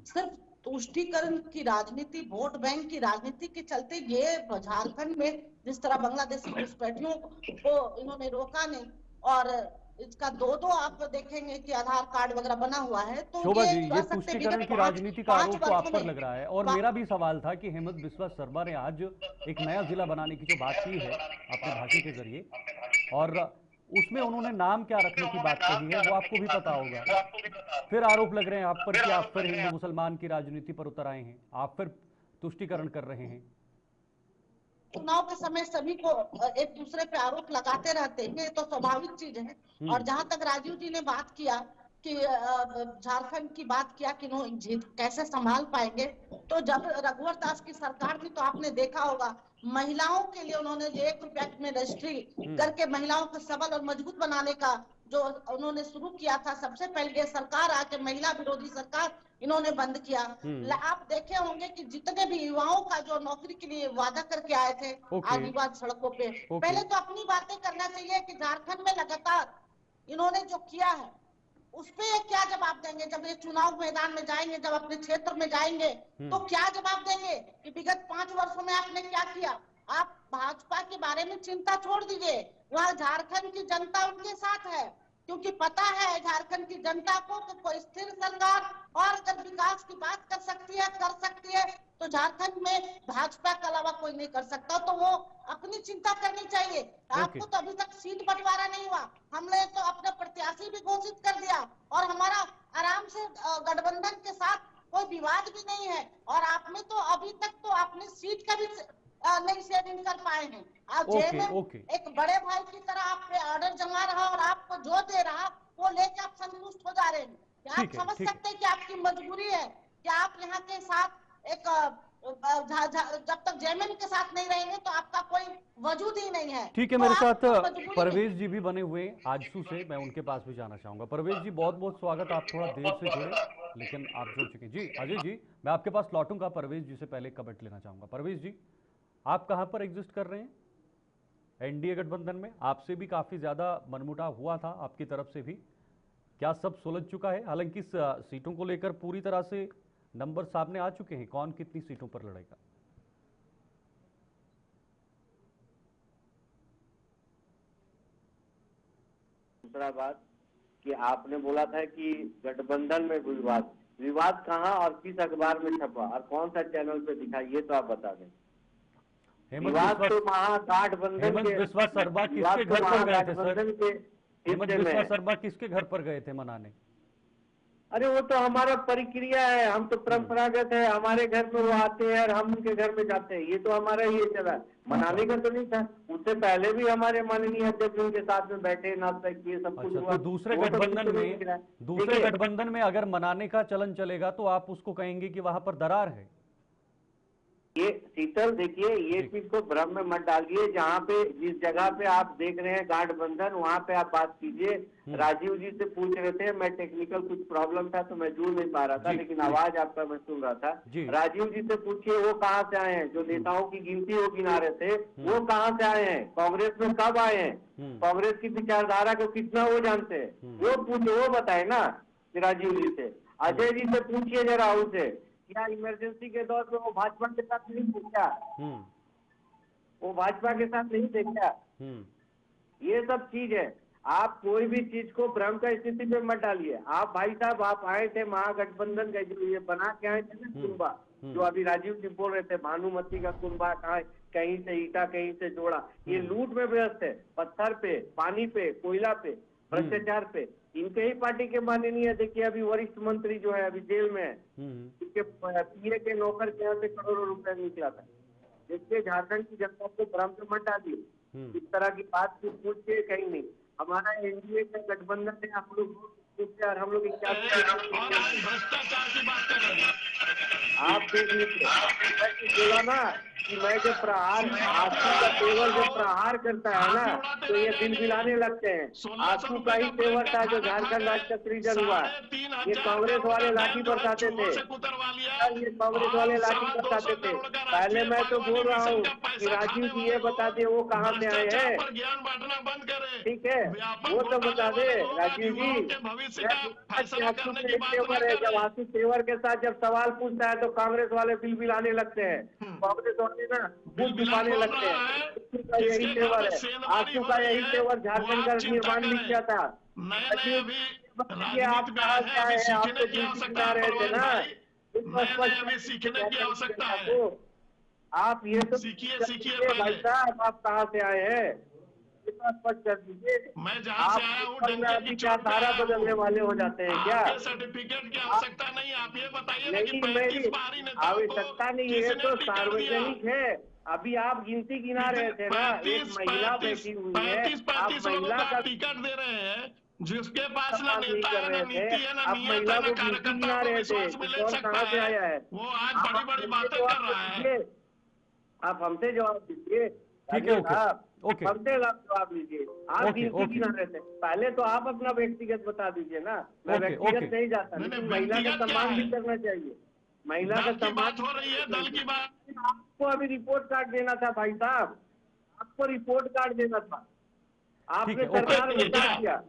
सिर्फ तुष्टीकरण की राजनीति, वोट बैंक की राजनीति के चलते ये झारखंड में जिस तरह बांग्लादेशी घुसपैठियों को इन्होंने रोका नहीं, और इसका 2 आप देखेंगे कि आधार कार्ड वगैरह बना हुआ है। तो शोभा जी, ये तुष्टीकरण की राजनीति का आरोप तो आप पर लग रहा है। और मेरा भी सवाल था कि हेमंत बिस्वा शर्मा ने आज एक नया जिला बनाने की जो बात की है अपने भाषण के जरिए, और उसमें उन्होंने नाम क्या रखने की बात कही है वो आपको भी पता होगा। फिर आरोप लग रहे हैं आप पर कि आप फिर हिंदू मुसलमान की राजनीति पर उतर आए हैं, आप फिर तुष्टीकरण कर रहे हैं। चुनाव के समय सभी को एक दूसरे पे आरोप लगाते रहते हैं, ये तो स्वाभाविक चीज है। और जहां तक राजीव जी ने बात किया कि झारखंड की बात किया कि कैसे संभाल पाएंगे। तो जब रघुवर दास की सरकार थी तो आपने देखा होगा महिलाओं के लिए उन्होंने जो 1 रुपया में रजिस्ट्री करके महिलाओं को सबल और मजबूत बनाने का जो उन्होंने शुरू किया था, सबसे पहले सरकार आके महिला विरोधी सरकार इन्होंने बंद किया। आप देखे होंगे कि जितने भी युवाओं का जो नौकरी के लिए वादा करके आए थे आज विवाद सड़कों पे, पहले तो अपनी बातें करना चाहिए कि झारखंड में लगातार इन्होंने जो किया है उस पे क्या जवाब देंगे। जब ये चुनाव मैदान में जाएंगे, जब अपने क्षेत्र में जाएंगे तो क्या जवाब देंगे कि विगत 5 वर्षों में आपने क्या किया। आप भाजपा के बारे में चिंता छोड़ दीजिए, वहाँ झारखंड की जनता उनके साथ है, क्योंकि पता है झारखंड की जनता को कि कोई स्थिर सरकार और अगर विकास की बात कर सकती है तो झारखंड में भाजपा के अलावा कोई नहीं कर सकता। तो वो अपनी चिंता करनी चाहिए। आपको तो अभी तक सीट बंटवारा नहीं हुआ, हमने तो अपने प्रत्याशी भी घोषित कर दिया और हमारा आराम से गठबंधन के साथ कोई विवाद भी नहीं है। और आपने तो अभी तक तो आपने सीट का भी नहीं शेयरिंग कर पाए हैं। आप एक बड़े भाई की तरह आप पे ऑर्डर जमा रहा और आपको जो दे रहा वो लेके आप संतुष्ट हो जा रहे हैं। क्या आप समझ सकते हैं कि आपकी मजबूरी है कि आप यहाँ के साथ एक जब तक जेएमएम के साथ नहीं रहेंगे तो आपका कोई वजूद ही नहीं है। ठीक है, मेरे साथ परवेज जी भी बने हुए हैं आजसू से, मैं उनके पास भी जाना चाहूंगा। परवेज जी बहुत बहुत स्वागत, आप थोड़ा देर से जुड़े लेकिन आप जुड़ चुके। जी अजय जी, मैं आपके पास लौटूंगा, परवेज जी से पहले कमेंट लेना चाहूंगा। परवेज जी, आप कहां पर एग्जिस्ट कर रहे हैं एनडीए गठबंधन में? आपसे भी काफी ज्यादा मनमुटाव हुआ था, आपकी तरफ से भी। क्या सब सुलझ चुका है? हालांकि सीटों को लेकर पूरी तरह से नंबर सामने आ चुके हैं, कौन कितनी सीटों पर लड़ेगा। दूसरा बात कि आपने बोला था कि गठबंधन में विवाद कहाँ और किस अखबार में छपा और कौन सा चैनल पे दिखा, ये तो आप बता दें। विवाद तो महागठबंधन हेमंत बिस्वा शर्मा किसके घर पर गए थे सर? हेमंत बिस्वा शर्मा किसके घर पर गए थे मनाने? अरे वो तो हमारा प्रक्रिया है, हम तो परंपरागत है, हमारे घर में वो आते हैं और हम उनके घर में जाते हैं, ये तो हमारा ही चला। मनाने का तो नहीं था, उससे पहले भी हमारे माननीय अध्यक्ष उनके साथ में बैठे, नाश्ता किए, सब कुछ हुआ। तो दूसरे गठबंधन में अगर मनाने का चलन चलेगा तो आप उसको कहेंगे कि वहां पर दरार है। ये शीतल देखिए, ये चीज को भ्रम में मत डालिए। जहाँ पे जिस जगह पे आप देख रहे हैं गठबंधन, वहाँ पे आप बात कीजिए। राजीव जी से पूछ रहे थे, मैं टेक्निकल कुछ प्रॉब्लम था तो मैं जुड़ नहीं पा रहा था, लेकिन आवाज आपका मैं सुन रहा था। राजीव जी से पूछिए वो कहाँ से आए हैं, जो नेताओं की गिनती वो गिना रहे थे वो कहाँ से आए हैं, कांग्रेस में कब आए हैं, कांग्रेस की विचारधारा को कितना वो जानते हैं, वो पूछे, वो बताए ना राजीव जी से। अजय जी से पूछिए जरा, उनसे क्या इमरजेंसी के दौर में वो भाजपा के साथ नहीं थे क्या? वो भाजपा के साथ नहीं थे क्या? ये सब चीज है। आप कोई भी चीज को भ्रम का स्थिति में मत डालिए। आप भाई साहब, आप आए थे महागठबंधन का जो ये बना के आए थे ना कुंबा, जो अभी राजीव जी बोल रहे थे, भानुमती का कुंबा, कहीं से ईटा कहीं से जोड़ा, ये लूट में व्यस्त है। पत्थर पे, पानी पे, कोयला पे, भ्रष्टाचार पे। इनके ही पार्टी के माननीय देखिए अभी वरिष्ठ मंत्री जो है अभी जेल में है, इनके पीए के नौकर के यहाँ से करोड़ों रुपए निकला था। देखिए झारखंड की जनता को भ्रम में मत डालिए, इस तरह की बात की पूछ के कहीं नहीं। हमारा एनडीए का गठबंधन है, हम लोग और हम लोग भ्रष्टाचार की बात कर रहे हैं। आप देख लीजिए, बोला ना कि मैं जब प्रहार, आंसू का तेवर जब प्रहार करता है ना तो ये बिलबिलाने लगते हैं। आंसू का ही तेवर था जो झारखंड राज्य का सृजन हुआ। ये कांग्रेस वाले लाठी बरसाते थे, ये कांग्रेस वाले लाठी बरसाते थे। पहले मैं तो बोल रहा हूँ कि राजीव जी ये बता दे वो कहाँ से आए हैं, ठीक है, वो तो बता दे राजीव जी। आंसू के तेवर है, जब आंसू तेवर के साथ जब सवाल पूछता है तो कांग्रेस वाले बिलबिलाने लगते हैं, कांग्रेस वाले ना मुंह छुपाने लगते हैं। आंसू का यही तेवर है, आंसू का यही तेवर झारखंड का निर्माण भी किया था। आप कहाँ से आए हैं, आप तो बता रहे थे ना, सीखने की आवश्यकता है। आप ये तो सीखिए भाई साहब, आप कहाँ से आए हैं स्पष्ट कर दीजिए। मैं जहाँ से आया हूँ विचारधारा बदलने वाले हो जाते हैं क्या? सर्टिफिकेट की आवश्यकता नहीं, आप ये बताइए नहीं, मेरी आवश्यकता नहीं है तो सार्वजनिक है। अभी आप गिनती गिना रहे थे ना, एक महिला बैठी हुई है, आप महिला का टिकट दे रहे हैं, जिसके पास ना बात नहीं नेता कर है, ना रहे नीति थे, है, ना आप नियत महिला है, ना को बीसी कार्यकर्ताओं बना को रहे थे, विश्वास में ले कौन सकता कहाँ से आया है, है? वो आज आप बड़ी बड़ी हमसे बातें जवाब कर रहा है। दीजिए, आप हमसे जवाब दीजिए। ठीक है, ओके, साहब, ओके। हमसे जवाब लीजिए। आप ओके, गिनती ओके। गिना रहे थे, पहले तो आप अपना व्यक्तिगत बता दीजिए ना। मैं ओके, व्यक्तिगत ओके। नहीं जाता, नहीं, लेकिन नहीं, महिला का व्यक्तिगत क्या सम्मान भी है? करना चाहिए। महिला का दल की सम्मान बात हो रही है, दल की बात। आपको अभी रिपोर्ट कार्ड देना था भाई साहब, आपको रिपोर्ट कार्ड देना था। आपने ठीक है, ओके। सरकार में क्या किया?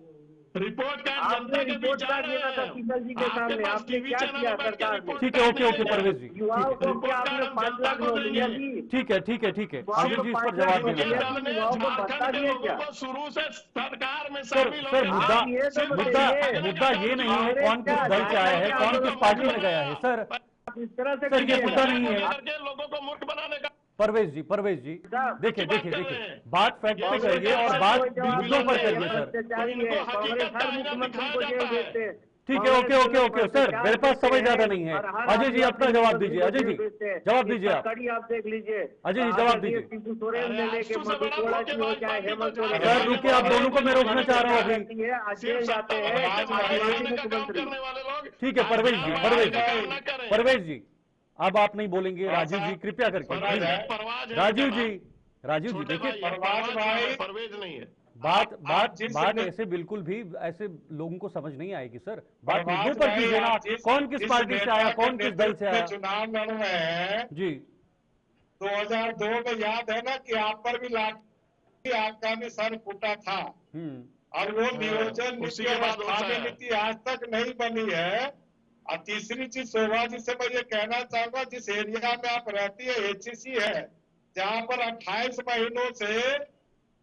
रिपोर्ट कार्ड आपने जनता के बीच रिपोर्ट जा कार्ड रहे देना था हैं। शीतल जी के आपके सामने, पास आपने टीवी क्या चैनल किया में बैठ के सरकार ने? रिपोर्ट ठीक है, कार्ड ओके, ओके, देंगे। परवेज जी। युवाओं को रिपोर्ट क्या कार्ड आपने हम 5 जनता लाख को नौकरियां देंगे। दी? ठीक है, ठीक है, ठीक है, युवाओं आशीष को जी इस 5 पर लाख जवाब दे इनके देना। नौकरियां दल दी, ने युवाओं को भत्ता झारखंड के दिए लोगों क्या? को शुरू से सरकार में सर शामिल सर होने मुद्दा आप ये तो मुद्दा बताइए। मुद्दा ये नहीं है कौन किस दल से आया है, कौन किस पार्टी में गया है। सर आप इस तरह से सर, ये कीजिएगा। मुद्दा नहीं है। करके लोगों को मूर्ख बनाने का परवेज जी देखिए बात देखिए कर देखिए, रहे हैं। बात फैक्ट पे करिए और बात मुद्दों पर करिए सर। भ्रष्टाचारी इनको है, हकीकत कांग्रेस का हर आईना मुख्यमंत्री को दिखाया जेल जाता है। भेजते हैं। ठीक है, ओके ओके ओके सर, मेरे पास समय ज्यादा नहीं है। अजय जी अपना जवाब दीजिए, अजय जी जवाब दीजिए आप। कड़ी आप देख लीजिए, अजय जी जवाब दीजिए। शिबू सोरेन से लेके अरे, मधु कोड़ा की हो चाहे हेमंत सोरेन। सर रुकिए, आप दोनों को मैं रोकना चाह रहा हूँ अभी। आज जेल जाते हैं आदिवासी मुख्यमंत्री। ठीक है परवेज जी अब आप नहीं बोलेंगे। राजीव जी कृपया करके। राजीव जी देखिए, परवेज नहीं है। बात ऐसे बिल्कुल भी ऐसे लोगों को समझ नहीं आएगी सर। बात मुद्दों पर कीजिए ना, कौन किस पार्टी से आया, कौन किस दल से आया। चुनाव लड़ रहे हैं जी 2002 में याद है ना कि आप पर भी लाठी आपका भी सर फूटा था, और वो नियोजन उसी नीति के और बाद होता स्थानीय है। नीति आज तक नहीं बनी है। और तीसरी चीज शोभा जी से मैं ये कहना चाहूंगा, जिस एरिया में आप रहती है एचईसी है, जहाँ पर 28 महीनों से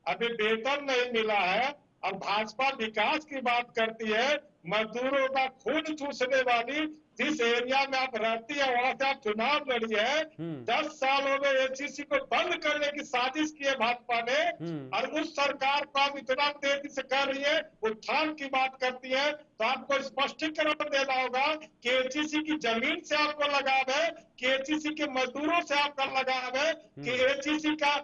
अभी वेतन नहीं मिला है, और भाजपा विकास की बात करती है, मजदूरों का खून चूसने वाली जिस एरिया में आप रहती है वहां से आप चुनाव लड़ी है। 10 सालों में एचईसी को बंद करने की साजिश की है भाजपा ने, और उस सरकार को आप इतना तेजी से कर रही है, उत्थान की बात करती है। तो आपको स्पष्टीकरण देना होगा कि एचईसी की जमीन से आपको लगाव है, कि एचईसी के मजदूरों से आपका लगाव है, कि एचईसी का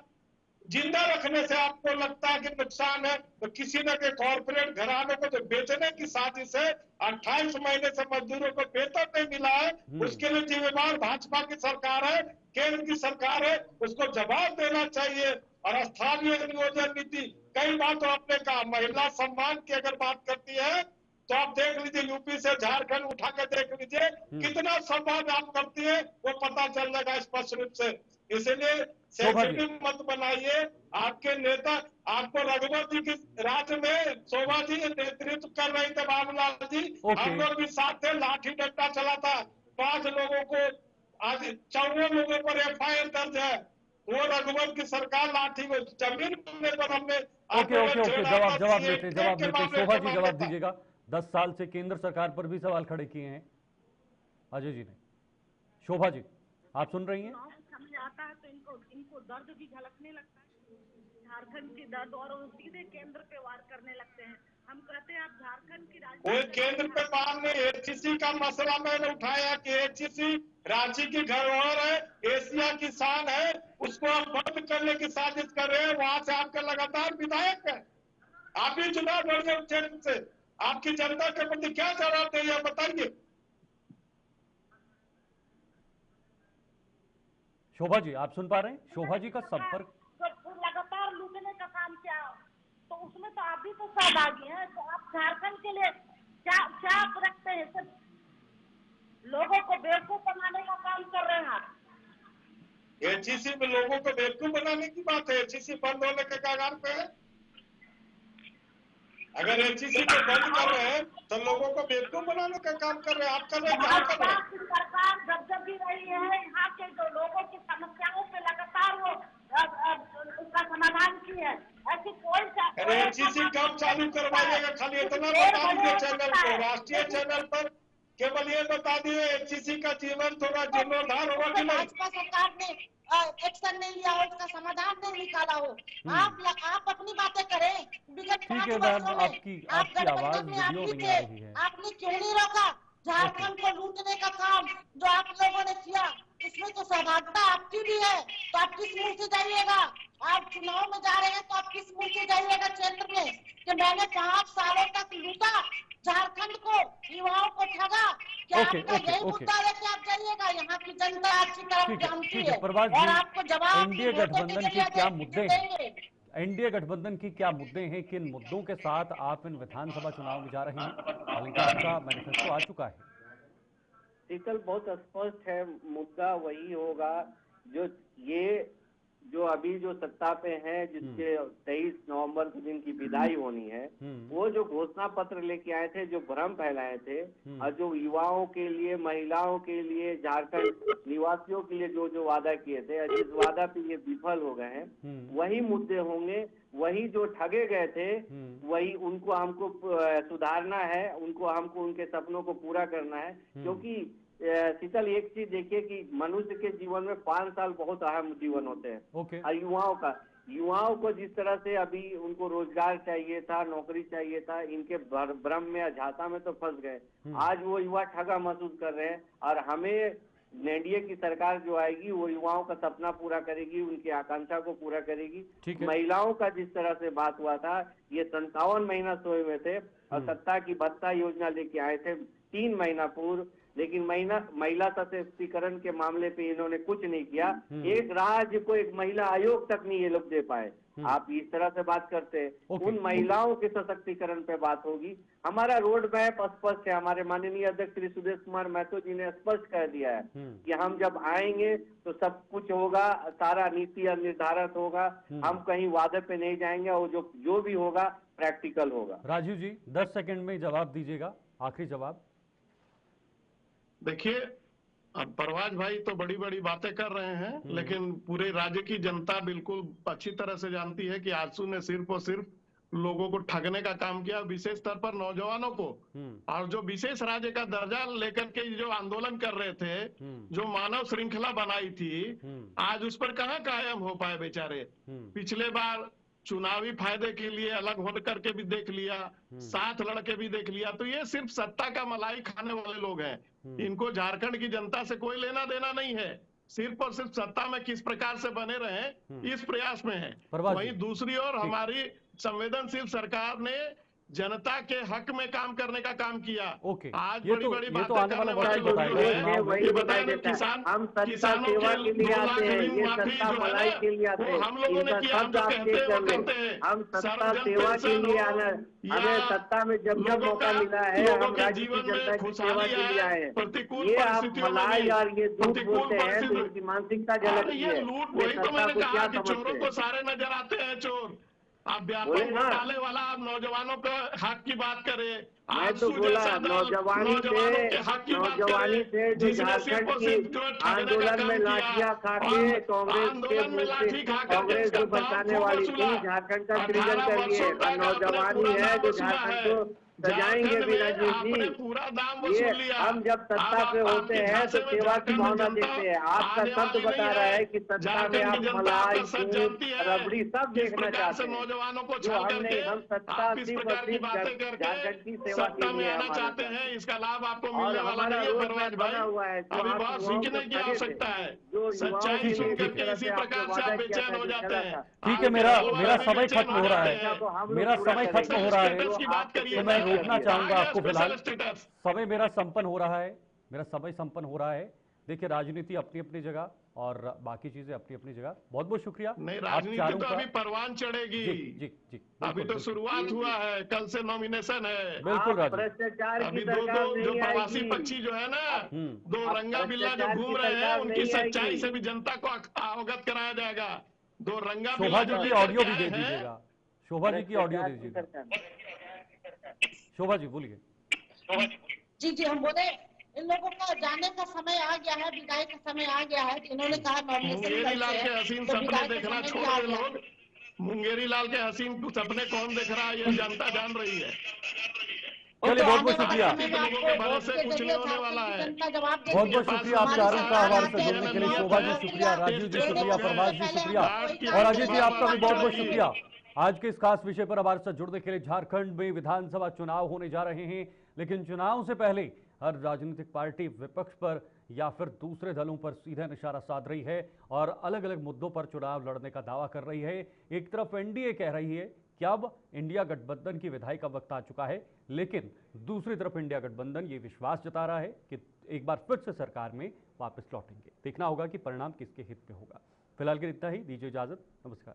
जिंदा रखने से आपको लगता है कि नुकसान है। तो किसी न के कॉर्पोरेट घरानों को जो बेचने की साजिश है, 28 महीने से मजदूरों को वेतन नहीं मिला है, उसके लिए जिम्मेवार भाजपा की सरकार है, केंद्र की सरकार है, उसको जवाब देना चाहिए। और स्थानीय नियोजन नीति, कई बात आपने कहा, महिला सम्मान की अगर बात करती है तो आप देख लीजिए, यूपी से झारखंड उठा के देख लीजिए, कितना सम्मान आप करती है वो पता चल जाएगा स्पष्ट रूप से। इसलिए सेंसिटिव मत बनाइए। आपके नेता, आपको रघुवर जी के राज्य में शोभा जी नेतृत्व कर रहे थे, बाबूलाल जी, हम लोग भी साथ थे, लाठी डंडा चला था, 5 लोगों को, आज 54 लोगों पर FIR दर्ज है। वो रघुवर की सरकार लाठी में जमीन पर हमने जवाब लेते शोभा जी जवाब दीजिएगा। 10 साल से केंद्र सरकार पर भी सवाल खड़े किए हैं अजय जी ने। शोभा जी आप सुन रही हैं? आता है तो इनको दर्द भी झलकने लगता है, झारखंड की दर्द, और वो सीधे केंद्र पे वार करने लगते हैं। हम कहते हैं आप झारखंड की वो केंद्र पे वार में एचईसी का मसला मैंने उठाया कि एचईसी रांची की धरोहर है, एशिया की शान है, उसको आप बंद करने की साजिश कर रहे हैं। वहां से आपके लगातार विधायक है, आप भी चुनाव लड़ रहे क्षेत्र से, आपकी जनता के प्रति क्या जवाब देंगे बताइए। शोभा जी आप सुन पा रहे हैं? शोभा जी का संपर्क लगातार लूटने का काम किया, तो उसमें तो आप भी तो सहभागी हैं। तो आप झारखंड के लिए क्या रखते हैं? सिर्फ लोगों को बेवकूफ बनाने का काम कर रहे हैं आप। एचईसी में लोगों को बेवकूफ बनाने की बात है। एचईसी बंद होने के कगार पे है। अगर एचईसी को बंद कर रहे हैं तो लोगों को बेवकूफ बनाने का काम कर रहे हैं। आप कर रहे हैं, क्या कर रहे हैं? सरकार जब भी रही है, यहाँ के जो लोगों की समस्याओं पे लगातार वो उसका समाधान की है। ऐसी कोई एचईसी कब चालू करवाइएगा? खाली इतना बता दीजिए चैनल को, राष्ट्रीय चैनल पर केवल ये बता दिए एचईसी का जीवन थोड़ा जीर्णोद्धार होगा कि नहीं? भाजपा सरकार ने एक्शन नहीं लिया हो, उसका समाधान नहीं निकाला हो। आप अपनी बातें करें। विगत 5 वर्षों में आप गठबंधन में आप भी थे, आपने क्यों नहीं रोका झारखंड को लूटने का काम जो आप लोगों ने किया? इसमें तो सहभागिता आपकी भी है, तो आप किस मुंह से जाइएगा? आप चुनाव में जा रहे हैं तो आप किस मुंह से जाइएगा क्षेत्र में? कि मैंने 5 सालों तक लूटा झारखंड को, युवाओं को ठगा। क्या आपका यही मुद्दा लेके आप जाइएगा? यहाँ की जनता अच्छी तरह जानती है और आपको जवाब एनडीए गठबंधन के क्या मुद्दे हैं? एनडीए गठबंधन की क्या मुद्दे हैं? किन मुद्दों के साथ आप इन विधानसभा चुनाव में जा रहे हैं? हालांकि आपका मैनिफेस्टो आ चुका है। शीतल, बहुत स्पष्ट है, मुद्दा वही होगा जो अभी जो सत्ता पे है, जिसके 23 नवंबर के दिन की विदाई होनी है, वो जो घोषणा पत्र लेके आए थे, जो भ्रम फैलाए थे और जो युवाओं के लिए, महिलाओं के लिए, झारखंड निवासियों के लिए जो वादा किए थे, जिस वादा पे ये विफल हो गए हैं, वही मुद्दे होंगे। वही जो ठगे गए थे, वही उनको हमको सुधारना है, उनको हमको उनके सपनों को पूरा करना है। क्योंकि शीतल, एक चीज देखिए कि मनुष्य के जीवन में 5 साल बहुत अहम जीवन होते हैं। और युवाओं को जिस तरह से अभी उनको रोजगार चाहिए था, नौकरी चाहिए था, इनके भ्रम में, झांसा में तो फंस गए। आज वो युवा ठगा महसूस कर रहे हैं और हमें एनडीए की सरकार जो आएगी वो युवाओं का सपना पूरा करेगी, उनकी आकांक्षा को पूरा करेगी। महिलाओं का जिस तरह से बात हुआ था, ये 57 महीना सोए हुए थे और सत्ता की भत्ता योजना लेके आए थे 3 महीना पूर्व, लेकिन महिला सशक्तिकरण के मामले पे इन्होंने कुछ नहीं किया। एक राज्य को एक महिला आयोग तक नहीं ये लोग दे पाए। आप इस तरह से बात करते हैं। उन महिलाओं के सशक्तिकरण पे बात होगी। हमारा रोड मैप स्पष्ट है। हमारे माननीय अध्यक्ष श्री सुदेश कुमार महतो जी ने स्पष्ट कर दिया है कि हम जब आएंगे तो सब कुछ होगा, सारा नीति निर्धारित होगा, हम कहीं वादे पे नहीं जाएंगे और जो भी होगा प्रैक्टिकल होगा। राजीव जी 10 सेकंड में जवाब दीजिएगा, आखिरी जवाब। देखिए, अब परवाज भाई तो बड़ी बड़ी बातें कर रहे हैं, लेकिन पूरे राज्य की जनता बिल्कुल अच्छी तरह से जानती है कि आजसू ने सिर्फ और सिर्फ लोगों को ठगने का काम किया, विशेष स्तर पर नौजवानों को। और जो विशेष राज्य का दर्जा लेकर के जो आंदोलन कर रहे थे, जो मानव श्रृंखला बनाई थी, आज उस पर कहाँ कायम हो पाए बेचारे। पिछले बार चुनावी फायदे के लिए अलग होकर करके भी देख लिया, साथ लड़के भी देख लिया। तो ये सिर्फ सत्ता का मलाई खाने वाले लोग हैं। इनको झारखंड की जनता से कोई लेना देना नहीं है। सिर्फ और सिर्फ सत्ता में किस प्रकार से बने रहे इस प्रयास में है। वहीं दूसरी ओर हमारी संवेदनशील सरकार ने जनता के हक में काम करने का काम किया। आज बड़ी बड़ी बातें करने वाले लोग ये बताएं, किसानों के 2 लाख ऋण माफी जो है ना, वो हम लोगों ने किया। हम जो कहते हैं वो करते हैं। हम सत्ता सेवा के लिए आना, हमें सत्ता में जब मौका मिला है, हम राज्य की जनता की सेवा के लिए आए। ये आप मलाई और ये झूठ बोलते हैं तो इनकी मानसिकता झलकती है। लूट, वही तो मैंने कहा कि चोरों को सारे नजर आते हैं चोर। आप व्यापक घोटाले वाला, आप नौजवानों के हक की बात करें। मैं तो बोला नौजवानी से जो झारखंड की आंदोलन में लाठियां खा के कांग्रेस जो बचाने वाली थी, झारखंड का सृजन करिए। और नौजवानी है जो झारखंड को सजाएंगे भी। राजीव जी, ये हम जब सत्ता पे होते हैं तो सेवा की भावना देते हैं। आपका शब्द बता रहा है कि सत्ता में आप मलाई, दूध, रबड़ी सब देखना चाहते हैं। जो हम सत्ता सिर्फ झारखंड की सेवा के लिए चाहते हैं, इसका लाभ आपको मिलने वाला नहीं है। परवाज भाई, अभी बहुत सीखने की आवश्यकता है। सच्चाई सुन करके इसी प्रकार से आप बेचैन हो जाते हैं। ठीक है, मेरा समय खत्म हो रहा है। मेरा समय खत्म हो रहा है तो मैं रोकना चाहूंगा आपको। फिलहाल समय मेरा संपन्न हो रहा है, मेरा समय संपन्न हो रहा है। देखिए, राजनीति अपनी अपनी जगह और बाकी चीजें अपनी अपनी जगह। बहुत बहुत शुक्रिया। नहीं, राजनीति तो अभी परवान चढ़ेगी। जी, अभी तो शुरुआत हुआ है, कल से नॉमिनेशन है। बिल्कुल अभी दो जो प्रवासी पक्षी जो है ना, 2 रंगा बिल्ला जो घूम रहे हैं, उनकी सच्चाई से भी जनता को अवगत कराया जाएगा। 2 रंगा बिल्ला जो ऑडियो भी दे दीजिएगा। शोभा जी की ऑडियो दे दीजिएगा। शोभा जी बोलिए। जी, हम बोले इन लोगों का जाने का समय आ गया है, विदाई का समय आ गया है। इन्होंने कहा मुंगेरी लाल के हसीन सपने देखना छोड़ रहे लोग। मुंगेरी लाल के हसीन सपने कौन देख रहा है, ये जनता जान रही है। चलिए, बहुत बहुत शुक्रिया। भरोसे कुछ नहीं होने वाला है। बहुत बहुत शुक्रिया आप चारों का आवाज से जुड़ने के लिए। शोभा जी शुक्रिया, राजीव जी शुक्रिया, परवाज जी शुक्रिया और अजय जी आपका भी बहुत बहुत शुक्रिया। आज के इस खास विषय पर हमारे साथ जुड़ने के लिए। झारखंड में विधानसभा चुनाव होने जा रहे हैं, लेकिन चुनाव से पहले हर राजनीतिक पार्टी विपक्ष पर या फिर दूसरे दलों पर सीधा निशाना साध रही है और अलग अलग मुद्दों पर चुनाव लड़ने का दावा कर रही है। एक तरफ एनडीए कह रही है कि अब इंडिया गठबंधन की विदाई का वक्त आ चुका है, लेकिन दूसरी तरफ इंडिया गठबंधन ये विश्वास जता रहा है कि एक बार फिर से सरकार में वापस लौटेंगे। देखना होगा कि परिणाम किसके हित में होगा। फिलहाल के लिए इतना ही, दीजिए इजाजत, नमस्कार।